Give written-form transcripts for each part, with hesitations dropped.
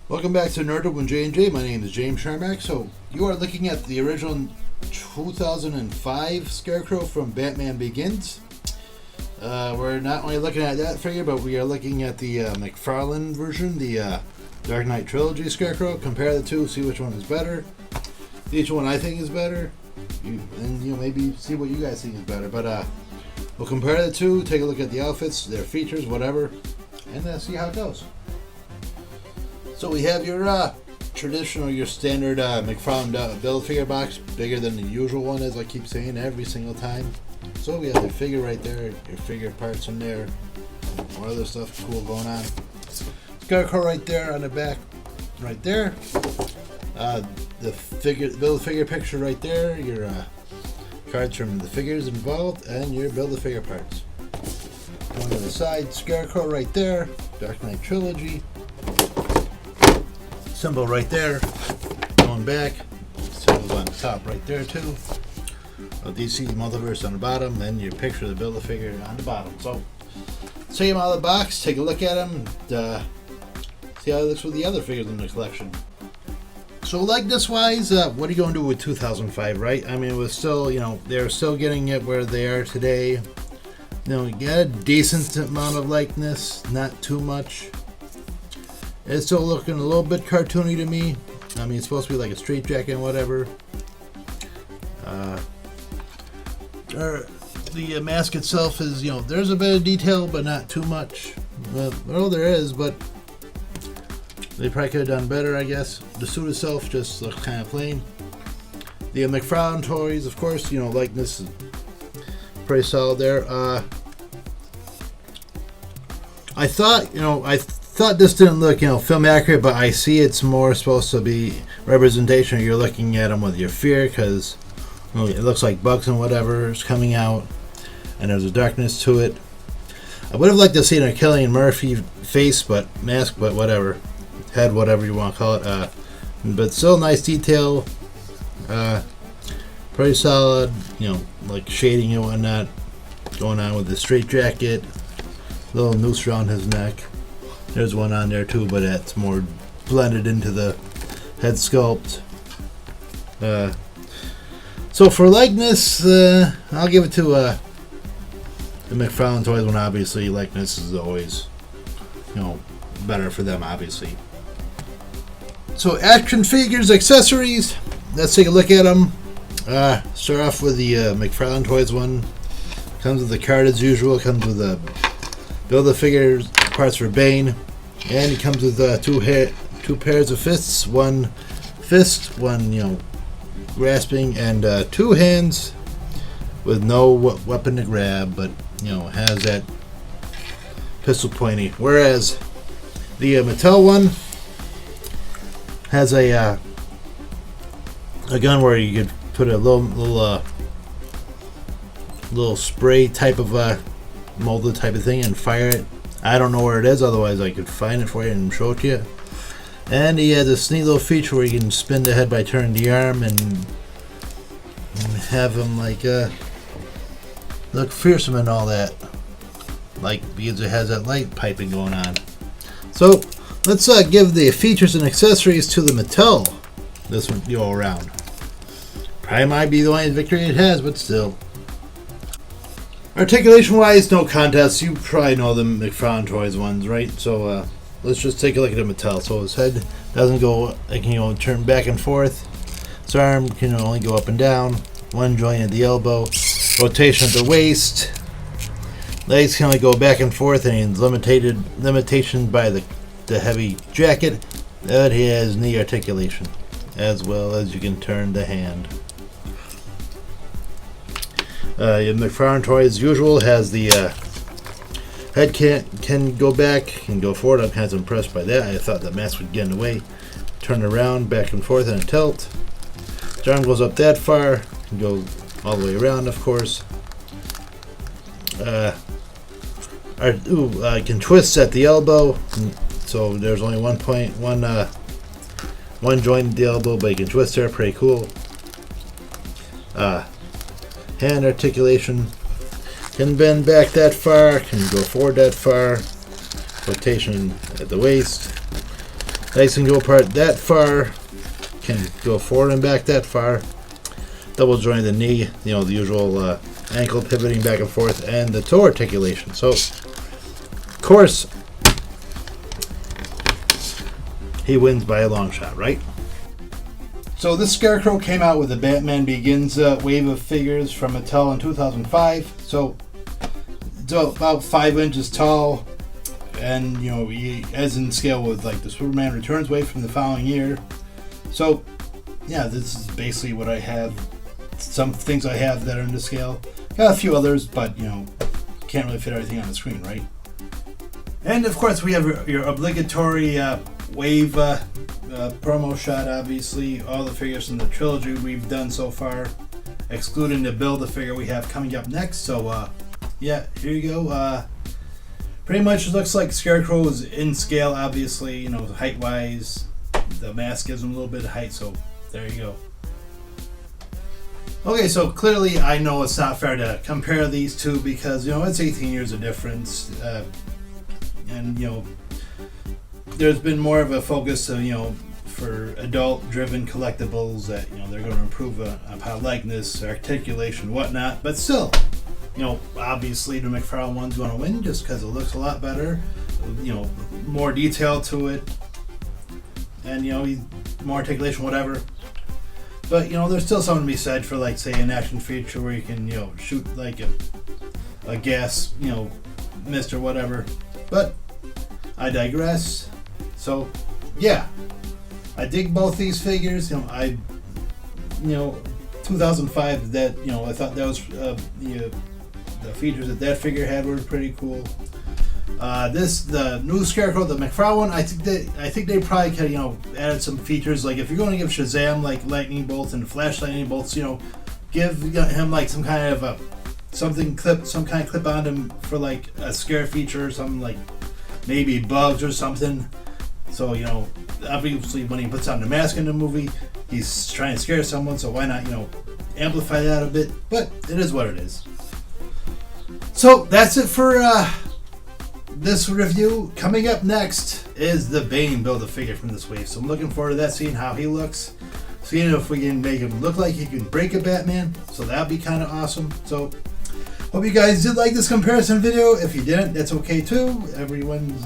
Welcome back to Nerd Up with J&J. My name is James Sharmack. So you are looking at the original 2005 Scarecrow from Batman Begins. We're not only looking at that figure, but we are looking at the McFarlane version, the Dark Knight Trilogy Scarecrow. Compare the two, see which one is better. Each one I think is better, and maybe see what you guys think is better. But we'll compare the two, take a look at the outfits, their features, whatever, and see how it goes. So we have your traditional, your standard McFarlane Build-A-Figure box, bigger than the usual one, as I keep saying every single time. So we have the figure right there, your figure parts in there, more other stuff cool going on. Scarecrow right there on the back, right there. The Build-A-Figure picture right there, your cards from the figures involved, and your Build-A-Figure parts. Going to the side, Scarecrow right there, Dark Knight Trilogy. Symbol right there, going back, symbols on the top right there too. DC Multiverse on the bottom, then your picture of the Build-A-Figure on the bottom. So, take them out of the box, take a look at them, see how it looks with the other figures in the collection. So likeness wise, what are you going to do with 2005, right? I mean, it was still, they're still getting it where they are today. You get a decent amount of likeness, not too much. It's still looking a little bit cartoony to me. I mean, it's supposed to be like a straight jacket and whatever. The mask itself is, there's a bit of detail, but not too much. Well, there is, but they probably could have done better, I guess. The suit itself just looks kind of plain. The McFarlane Toys, of course, likeness is pretty solid there. I thought this didn't look, film accurate, but I see it's more supposed to be representation. You're looking at them with your fear, because it looks like bugs and whatever is coming out, and there's a darkness to it. I would have liked to see a Cillian Murphy face, but mask, but whatever, head, whatever you want to call it. But still nice detail, pretty solid. Like shading and whatnot going on with the straight jacket, little noose around his neck. There's one on there too, but that's more blended into the head sculpt. So for likeness, I'll give it to the McFarlane Toys one. Obviously, likeness is always, better for them, obviously. So action figures, accessories. Let's take a look at them. Start off with the McFarlane Toys one. Comes with the card as usual. Comes with the Build-A-Figure parts for Bane, and it comes with two pairs of fists. One fist, one grasping, and two hands with no weapon to grab, but has that pistol pointy. Whereas the Mattel one has a gun where you could put a little spray type of molded type of thing and fire it. I don't know where it is, otherwise I could find it for you and show it to you. And he has this neat little feature where you can spin the head by turning the arm and have him look fearsome and all that, because it has that light piping going on. So let's give the features and accessories to the Mattel this one go around. Probably might be the only victory it has, but still. Articulation wise, no contest. You probably know the McFarlane Toys ones, right? So let's just take a look at the Mattel. So his head doesn't go, it can turn back and forth. His arm can only go up and down. One joint at the elbow. Rotation at the waist. Legs can only go back and forth, and he's limitation by the heavy jacket. But he has knee articulation, as well as you can turn the hand. McFarlane Toys, as usual, has the head can go back, can go forward. I'm kind of impressed by that. I thought the mask would get in the way. Turn around, back and forth, and a tilt. The arm goes up that far, can go all the way around, of course. Can twist at the elbow, so there's only one joint at the elbow, but you can twist there. Pretty cool. Hand articulation, can bend back that far, can go forward that far. Rotation at the waist. Legs can go apart that far. Can go forward and back that far. Double joint the knee, the usual ankle pivoting back and forth, and the toe articulation. So, of course, he wins by a long shot, right? So this Scarecrow came out with the Batman Begins wave of figures from Mattel in 2005. So it's about 5 inches tall, and he as in scale with like the Superman Returns wave from the following year. So yeah, this is basically what I have. Some things I have that are in the scale. Got a few others, but can't really fit everything on the screen, right? And of course we have your obligatory wave promo shot. Obviously all the figures in the trilogy we've done so far, excluding the Build-A-Figure we have coming up next. So yeah, here you go. Pretty much looks like Scarecrow is in scale, obviously, height wise. The mask gives him a little bit of height, so there you go. Okay, so clearly I know it's not fair to compare these two because it's 18 years of difference, and there's been more of a focus of, for adult-driven collectibles that they're going to improve upon likeness, articulation, whatnot. But still, obviously the McFarlane one's going to win just because it looks a lot better, more detail to it, and more articulation, whatever. But there's still something to be said for, like, say, an action feature where you can shoot like a gas mist or whatever. But I digress. So yeah, I dig both these figures. 2005. That I thought that was the features that figure had were pretty cool. The new Scarecrow, the McFarlane one, I think they probably could added some features, like if you're going to give Shazam like lightning bolts and flash lightning bolts, give him like some kind of clip on him for like a scare feature or something, like maybe bugs or something. So obviously when he puts on the mask in the movie, he's trying to scare someone, so why not amplify that a bit? But it is what it is. So that's it for this review. Coming up next is the Bane Build-A-Figure from this wave. So I'm looking forward to that, seeing how he looks, seeing if we can make him look like he can break a Batman. So that'd be kind of awesome. So hope you guys did like this comparison video. If you didn't, that's okay too. Everyone needs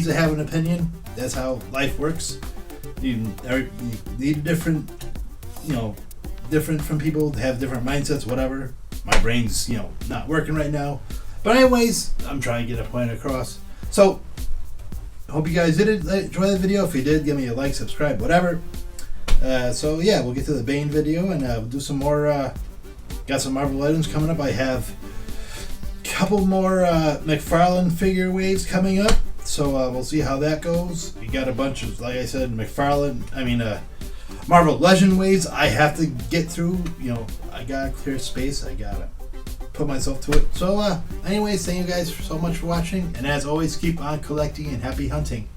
to have an opinion. That's how life works. You need different, different from people, have different mindsets, whatever. My brain's, not working right now. But anyways, I'm trying to get a point across. So, hope you guys did enjoy the video. If you did, give me a like, subscribe, whatever. So yeah, we'll get to the Bane video and we'll do some more. Got some Marvel items coming up. I have a couple more McFarlane figure waves coming up. So we'll see how that goes. We got a bunch of, like I said, Marvel Legend waves I have to get through. I gotta clear space. I gotta put myself to it. So anyways, thank you guys so much for watching, and as always, keep on collecting and happy hunting.